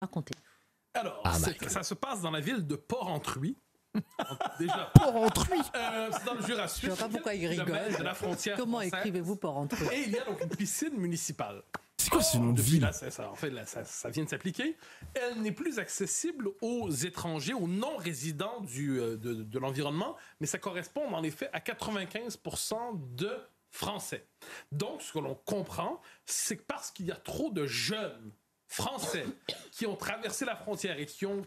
Racontez. Alors, Ah, ça se passe dans la ville de Port-Entruy. Déjà, Port-Entruy. c'est dans le Jura Je Sud. ne sais pas pourquoi il rigole. De la frontière Comment française. écrivez-vous Port-Entruy? Et il y a donc une piscine municipale. C'est quoi ce nom de Depuis ville? là, en fait, là, ça vient de s'appliquer. Elle n'est plus accessible aux étrangers, aux non-résidents de l'environnement, mais ça correspond en effet à 95% de Français. Donc, ce que l'on comprend, c'est que parce qu'il y a trop de jeunes Français qui ont traversé la frontière et qui ont,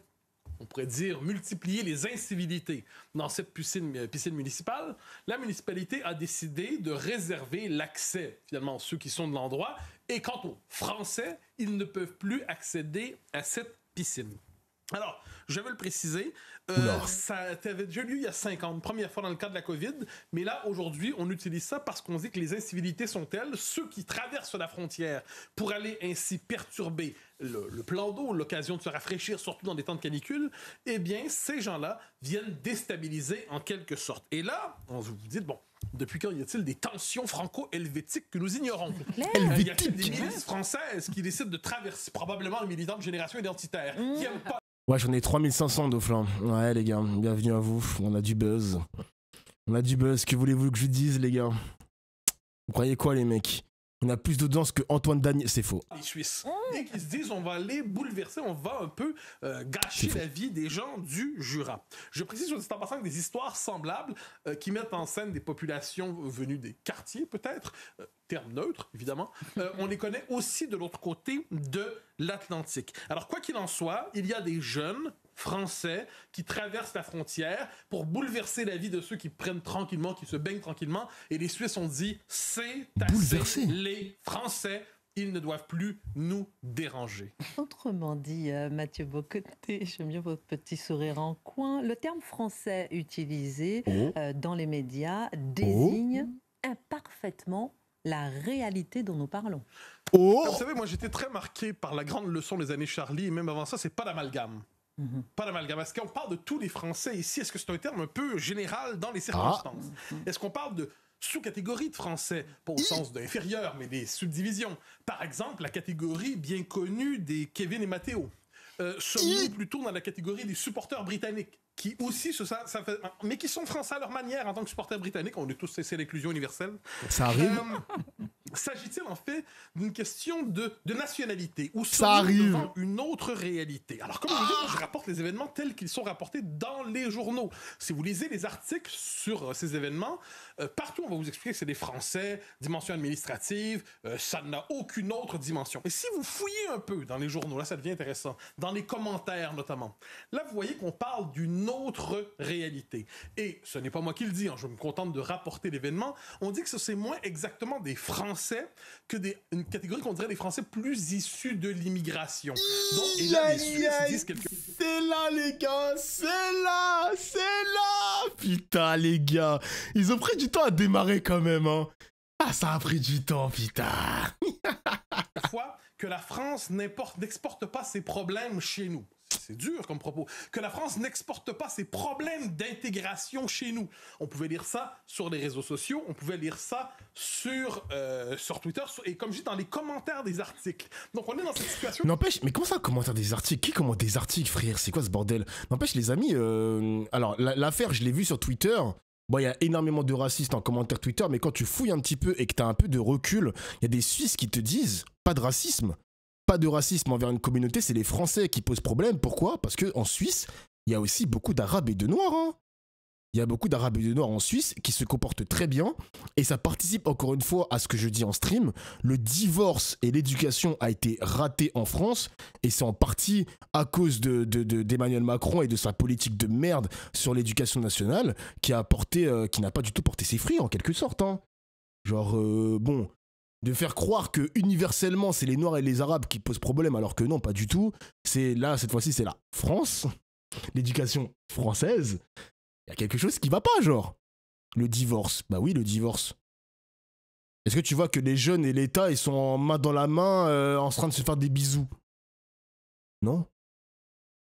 on pourrait dire, multiplié les incivilités dans cette piscine municipale, la municipalité a décidé de réserver l'accès, finalement, à ceux qui sont de l'endroit. Et quant aux Français, ils ne peuvent plus accéder à cette piscine. Alors, je vais le préciser, ça avait déjà lieu il y a 5 ans, une première fois dans le cadre de la COVID, mais là, aujourd'hui, on utilise ça parce qu'on dit que les incivilités sont telles, ceux qui traversent la frontière pour aller ainsi perturber le plan d'eau, l'occasion de se rafraîchir, surtout dans des temps de canicule, eh bien, ces gens-là viennent déstabiliser en quelque sorte. Et là, on vous dit, bon, depuis quand y a-t-il des tensions franco-helvétiques que nous ignorons? Y a-t-il des milices françaises qui décident de traverser, probablement les militants de génération identitaire, qui n'aiment pas. Ouais, j'en ai 3500 Dauphin. Ouais, les gars, bienvenue à vous. On a du buzz. On a du buzz. Que voulez-vous que je dise, les gars? Vous croyez quoi, les mecs? On a plus d'audience que Antoine Daniel. C'est faux. Les Suisses. Et qui se disent, on va aller bouleverser, on va un peu gâcher la vie des gens du Jura. Je précise, en passant, que des histoires semblables qui mettent en scène des populations venues des quartiers, peut-être, terme neutre, évidemment, on les connaît aussi de l'autre côté de l'Atlantique. Alors, quoi qu'il en soit, il y a des jeunes Français qui traversent la frontière pour bouleverser la vie de ceux qui prennent tranquillement, qui se baignent tranquillement. Et les Suisses ont dit, c'est assez, les Français, ils ne doivent plus nous déranger. Autrement dit, Mathieu Bocoté, j'aime bien votre petit sourire en coin, le terme français utilisé dans les médias désigne imparfaitement la réalité dont nous parlons. Vous savez, moi j'étais très marqué par la grande leçon des années Charlie, et même avant ça, c'est pas d'amalgame. Pas d'amalgame. Est-ce qu'on parle de tous les Français ici? Est-ce que c'est un terme un peu général dans les circonstances? Est-ce qu'on parle de sous-catégories de Français, pas au sens d'inférieur, mais des subdivisions? Par exemple, la catégorie bien connue des Kevin et Matteo. Sommes-nous plutôt dans la catégorie des supporters britanniques, qui aussi, mais qui sont français à leur manière en tant que supporters britanniques? On est tous, c'est l'inclusion universelle. Ça arrive. S'agit-il en fait d'une question de nationalité ou ça arrive devant une autre réalité? Alors comme je vous dis, je rapporte les événements tels qu'ils sont rapportés dans les journaux. Si vous lisez les articles sur ces événements, partout on va vous expliquer que c'est des Français, dimension administrative, ça n'a aucune autre dimension. Et si vous fouillez un peu dans les journaux, là ça devient intéressant, dans les commentaires notamment, là vous voyez qu'on parle d'une autre réalité. Et ce n'est pas moi qui le dis, je me contente de rapporter l'événement, on dit que c'est moins exactement des Français que une catégorie qu'on dirait des Français plus issus de l'immigration. Donc, et là, les Suisses disent quelque chose. C'est là, les gars, c'est là. Putain, les gars, ils ont pris du temps à démarrer quand même, hein. Ah, ça a pris du temps, putain. Fois que la France n'exporte pas ses problèmes chez nous. C'est dur comme propos. Que la France n'exporte pas ses problèmes d'intégration chez nous. On pouvait lire ça sur les réseaux sociaux, on pouvait lire ça sur Twitter, et comme je dis, dans les commentaires des articles. Donc on est dans cette situation... N'empêche, mais comment ça, commentaire des articles? Qui commente des articles, frère? C'est quoi ce bordel? N'empêche, les amis, alors, l'affaire, je l'ai vue sur Twitter. Bon, il y a énormément de racistes en commentaire Twitter, mais quand tu fouilles un petit peu et que tu as un peu de recul, il y a des Suisses qui te disent, pas de racisme envers une communauté, c'est les Français qui posent problème. Pourquoi? Parce qu'en Suisse, il y a aussi beaucoup d'Arabes et de Noirs. Hein. Il y a beaucoup d'Arabes et de Noirs en Suisse qui se comportent très bien. Et ça participe encore une fois à ce que je dis en stream. Le divorce et l'éducation a été raté en France. Et c'est en partie à cause d'Emmanuel Macron et de sa politique de merde sur l'éducation nationale qui n'a pas du tout porté ses fruits en quelque sorte. Hein. Genre, bon... De faire croire que universellement c'est les Noirs et les Arabes qui posent problème alors que non, pas du tout. C'est là, cette fois-ci, c'est la France, l'éducation française. Il y a quelque chose qui va pas, genre. Le divorce. Bah oui, le divorce. Est-ce que tu vois que les jeunes et l'État, ils sont en main dans la main en train de se faire des bisous? Non?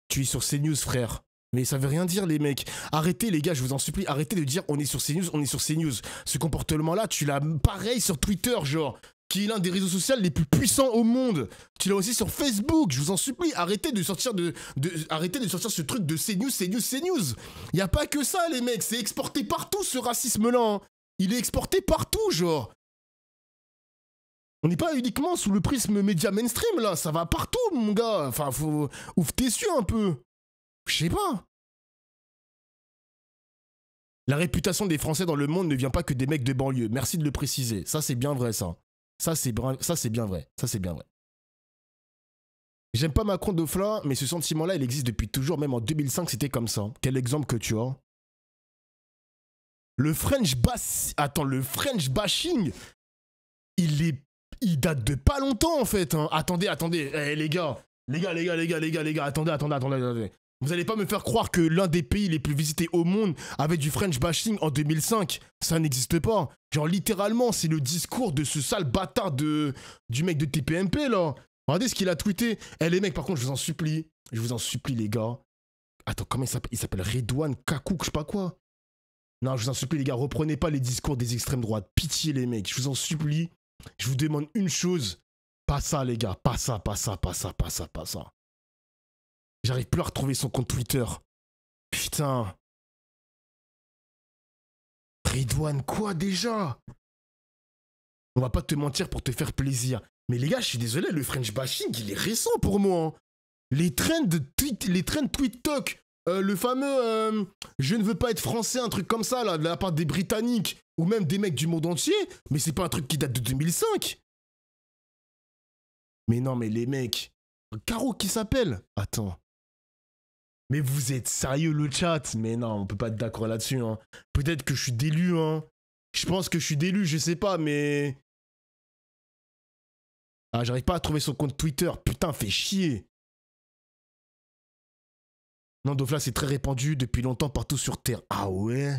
Tu es sur CNews, frère. Mais ça veut rien dire, les mecs. Arrêtez, les gars, je vous en supplie, arrêtez de dire on est sur CNews, on est sur CNews. Ce comportement-là, tu l'as pareil sur Twitter, genre. qui est l'un des réseaux sociaux les plus puissants au monde. Tu l'as aussi sur Facebook. Je vous en supplie, arrêtez de sortir arrêtez de sortir ce truc de CNews. Il n'y a pas que ça, les mecs. C'est exporté partout, ce racisme-là. Hein. Il est exporté partout, genre. On n'est pas uniquement sous le prisme média mainstream, là. Ça va partout, mon gars. Enfin, faut... Ouvre tes yeux un peu. Je sais pas. La réputation des Français dans le monde ne vient pas que des mecs de banlieue. Merci de le préciser. Ça, c'est bien vrai, ça. Ça, c'est bien vrai. Ça, c'est bien vrai. J'aime pas Macron Dofla, mais ce sentiment-là, il existe depuis toujours. Même en 2005, c'était comme ça. Quel exemple que tu as? Le French bashing, il date de pas longtemps, en fait. Hein. Attendez. Les gars. Attendez. Vous allez pas me faire croire que l'un des pays les plus visités au monde avait du French bashing en 2005. Ça n'existe pas. Genre, littéralement, c'est le discours de ce sale bâtard du mec de TPMP, là. Regardez ce qu'il a tweeté. Eh, les mecs, par contre, je vous en supplie, les gars. Attends, comment il s'appelle? Il s'appelle Redouane Kakouk, je sais pas quoi. Non, je vous en supplie, les gars, reprenez pas les discours des extrêmes droites. Pitié, les mecs, je vous en supplie. Je vous demande une chose. Pas ça, les gars. Pas ça. J'arrive plus à retrouver son compte Twitter. Putain. Redouane, quoi déjà? On va pas te mentir pour te faire plaisir. Mais les gars, je suis désolé, le French bashing, il est récent pour moi. Hein. Les trends TweetTok, le fameux je ne veux pas être français, un truc comme ça, là, de la part des Britanniques, ou même des mecs du monde entier, mais c'est pas un truc qui date de 2005. Mais non, mais les mecs. Caro qui s'appelle? Attends. Mais vous êtes sérieux, le chat? Mais non, on peut pas être d'accord là-dessus. Hein. Peut-être que je suis délu. Hein. Je pense que je suis délu, je sais pas, mais... Ah, j'arrive pas à trouver son compte Twitter. Putain, fait chier. Non, Dofla, c'est très répandu depuis longtemps partout sur Terre. Ah ouais?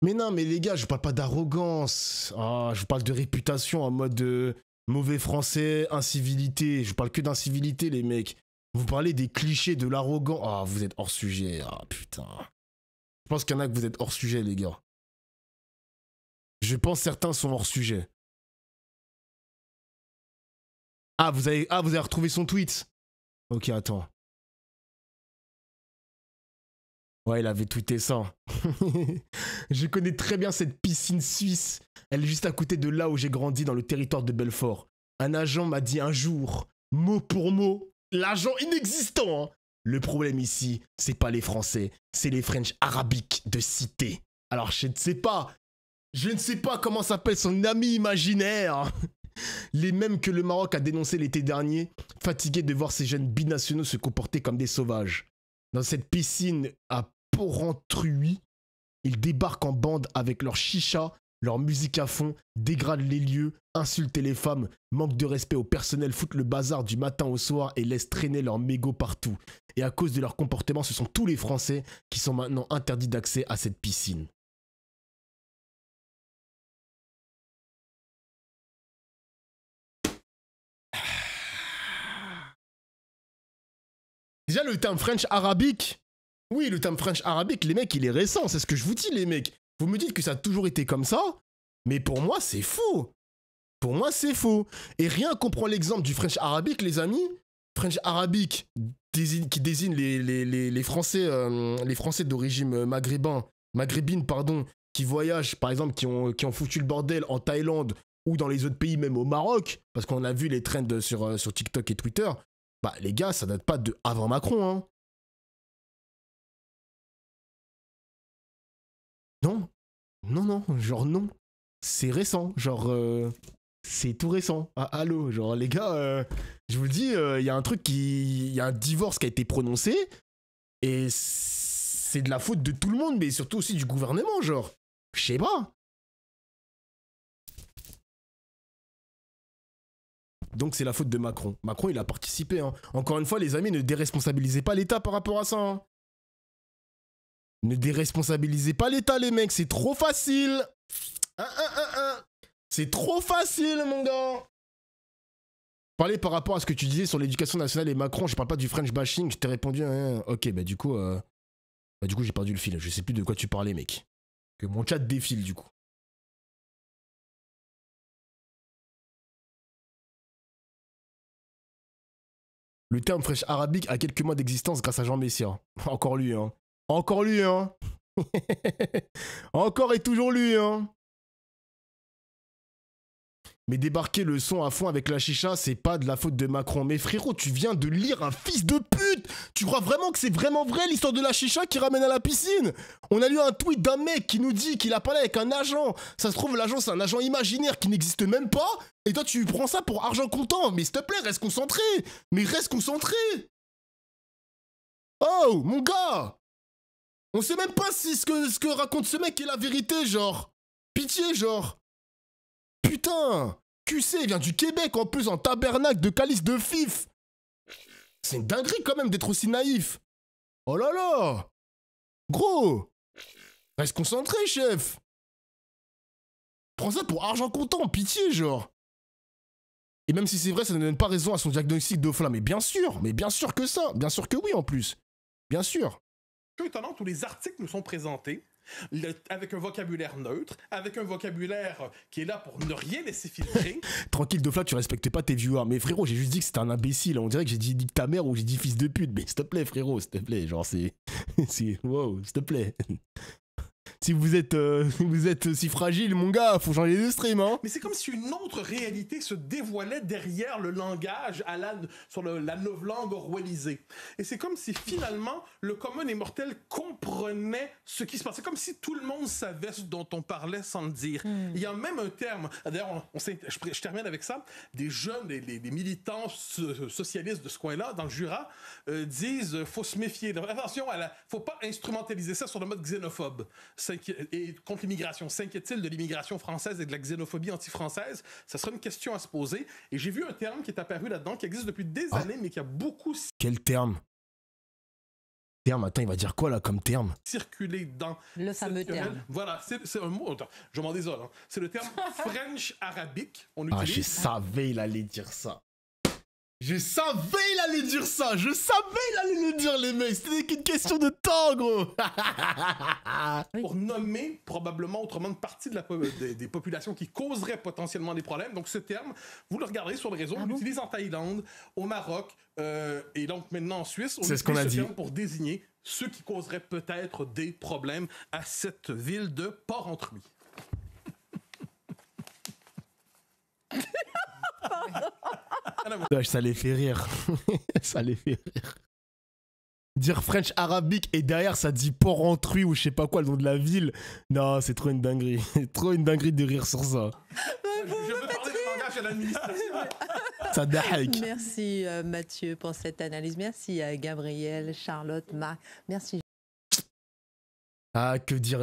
Mais non, mais les gars, je parle pas d'arrogance. Ah, je vous parle de réputation en mode... mauvais français, incivilité. Je parle que d'incivilité, les mecs. Vous parlez des clichés, de l'arrogant. Ah, vous êtes hors sujet. Ah, putain. Je pense qu'il y en a que vous êtes hors sujet, les gars. Je pense que certains sont hors sujet. Ah, vous avez retrouvé son tweet. Ok, attends. Ouais, il avait tweeté ça. Je connais très bien cette piscine suisse. Elle est juste à côté de là où j'ai grandi dans le territoire de Belfort. Un agent m'a dit un jour, mot pour mot, l'agent inexistant. Hein. Le problème ici, c'est pas les Français, c'est les French arabiques de cité. Alors je ne sais pas comment s'appelle son ami imaginaire. Les mêmes que le Maroc a dénoncé l'été dernier, fatigués de voir ces jeunes binationaux se comporter comme des sauvages. Dans cette piscine à Porrentruy, ils débarquent en bande avec leur chicha, leur musique à fond, dégradent les lieux, insultent les femmes, manquent de respect au personnel, foutent le bazar du matin au soir et laissent traîner leurs mégots partout. Et à cause de leur comportement, ce sont tous les Français qui sont maintenant interdits d'accès à cette piscine. Déjà, le terme French arabique, oui, le terme French arabique, les mecs, il est récent, c'est ce que je vous dis, les mecs. Vous me dites que ça a toujours été comme ça, mais pour moi, c'est faux. Pour moi, c'est faux. Et rien qu'on prend l'exemple du French arabique, les amis. French arabique, qui désigne les Français d'origine maghrébine, pardon, qui voyagent, par exemple, qui ont foutu le bordel en Thaïlande ou dans les autres pays, même au Maroc, parce qu'on a vu les trends sur TikTok et Twitter. Bah, les gars, ça date pas de avant Macron, hein. Non, genre non. C'est récent, genre c'est tout récent. Ah, allô, genre les gars, je vous le dis, il y a un truc il y a un divorce qui a été prononcé et c'est de la faute de tout le monde, mais surtout aussi du gouvernement, genre. Je sais pas. Donc c'est la faute de Macron. Macron, il a participé. Hein. Encore une fois, les amis, ne déresponsabilisez pas l'État par rapport à ça. Hein. Ne déresponsabilisez pas l'État, les mecs. C'est trop facile. C'est trop facile, mon gars. Parler par rapport à ce que tu disais sur l'éducation nationale et Macron, je parle pas du French bashing. Je t'ai répondu. Ok, bah du coup, j'ai perdu le fil. Je sais plus de quoi tu parlais, mec. Que mon chat défile du coup. Le terme fraîche arabique a quelques mois d'existence grâce à Jean Messia. Encore lui, hein. Encore lui, hein. Encore et toujours lui, hein. Mais débarquer le son à fond avec la chicha, c'est pas de la faute de Macron. Mais frérot, tu viens de lire un fils de pute. Tu crois vraiment que c'est vraiment vrai l'histoire de la chicha qui ramène à la piscine? On a lu un tweet d'un mec qui nous dit qu'il a parlé avec un agent. Ça se trouve, l'agent, c'est un agent imaginaire qui n'existe même pas. Et toi, tu prends ça pour argent comptant. Mais s'il te plaît, reste concentré. Mais reste concentré. Oh, mon gars. On sait même pas si ce que raconte ce mec est la vérité, genre. Pitié, genre. Putain, QC vient du Québec en plus en tabernacle de calice de fif. C'est une dinguerie quand même d'être aussi naïf. Oh là là. Gros. Reste concentré, chef. Prends ça pour argent comptant, pitié, genre. Et même si c'est vrai, ça ne donne pas raison à son diagnostic de flamme. Mais bien sûr que ça. Bien sûr que oui en plus. Bien sûr. C'est étonnant, tous les articles nous sont présentés avec un vocabulaire neutre, avec un vocabulaire qui est là pour ne rien laisser filtrer. Tranquille, de tu respectes pas tes viewers. Mais frérot, j'ai juste dit que c'était un imbécile. On dirait que j'ai dit nique ta mère ou j'ai dit fils de pute. Mais s'il te plaît, frérot, s'il te plaît. Genre, c'est. Wow, s'il te plaît. Si vous êtes si fragile, mon gars, faut changer de stream, hein. Mais c'est comme si une autre réalité se dévoilait derrière le langage sur la novlangue orwellisée. Et c'est comme si finalement le commun des mortels comprenait ce qui se passait, comme si tout le monde savait ce dont on parlait sans le dire. Il y a même un terme, d'ailleurs, je termine avec ça, des jeunes, des militants socialistes de ce coin-là, dans le Jura, disent faut se méfier. Attention, faut pas instrumentaliser ça sur le mode xénophobe. Et contre l'immigration. S'inquiète-t-il de l'immigration française et de la xénophobie anti-française? Ça sera une question à se poser. Et j'ai vu un terme qui est apparu là-dedans, qui existe depuis des années, mais qui a beaucoup... Quel terme? Attends, il va dire quoi là comme terme? Circulé dans... Le fameux terme. Voilà, c'est un mot... Attends, je m'en désole. Hein. C'est le terme French arabique. On utilise... Ah, je savais il allait dire ça. Je savais il allait dire ça. Je savais il allait le dire, les mecs. C'était qu'une question de temps, gros. Pour nommer probablement autrement une partie de des populations qui causeraient potentiellement des problèmes. Donc ce terme, vous le regarderez sur le réseau. On l'utilise en Thaïlande, au Maroc et donc maintenant en Suisse. C'est ce qu'on a dit. Terme pour désigner ceux qui causeraient peut-être des problèmes à cette ville de Port-Entruy. Ça les fait rire. Ça les fait rire. Dire French arabique et derrière ça dit Port-Entruy ou je sais pas quoi le nom de la ville. Non, c'est trop une dinguerie. Trop une dinguerie de rire sur ça. Je veux parler de langage à l'administration. Ça dahek. Merci Mathieu pour cette analyse. Merci à Gabriel, Charlotte, Marc. Merci. Ah, que dire